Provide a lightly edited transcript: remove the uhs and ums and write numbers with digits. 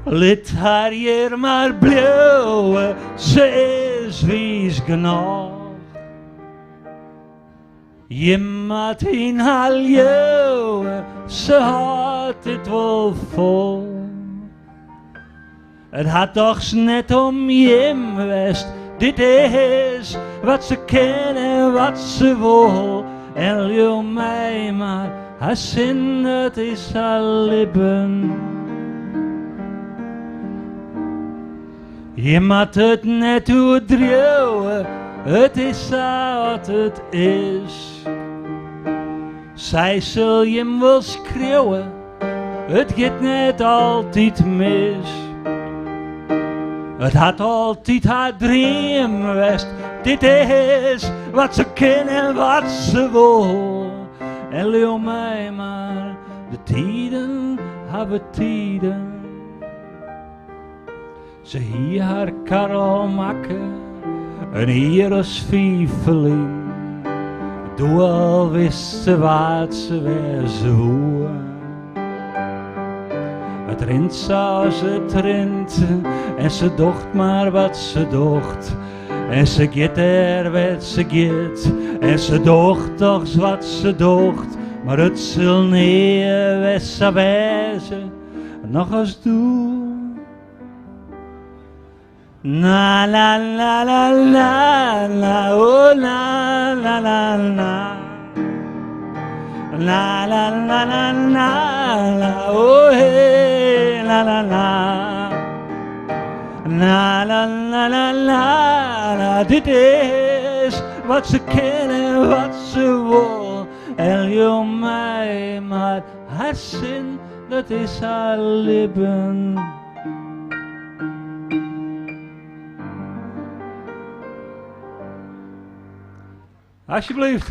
Liet haar hier maar blijven, ze is wies genoeg. Je moet in haar leven, ze had het wel vol. Het had toch net om je geweest, dit is wat ze kennen, wat ze wil. En joh mij maar, haar zin, het is haar lippen. Je moet het net doordrijven, het is wat het is. Zij zul je hem wel schreeuwen, het gaat net altijd mis. Het had altijd haar dream geweest, dit is wat ze kennen, wat ze wil. En leeuw mij maar, de tijden hebben tijden. Ze hier haar karrel maken, en hier is vieveling. Doe al wist ze wat ze wezen hoe. Het rint zoals het rint, en ze docht maar wat ze docht. En ze giet er wat ze giet, en ze docht toch wat ze docht. Maar het zal niet wezen wezen, nog als doe. Na la la la la la, oh la la la la. La la la la la la, oh hey, la la la. La la la la la la, dit is wat ze kennen, wat ze wil. En joh mij maar, haar zin, dat is haar lippen. Alsjeblieft.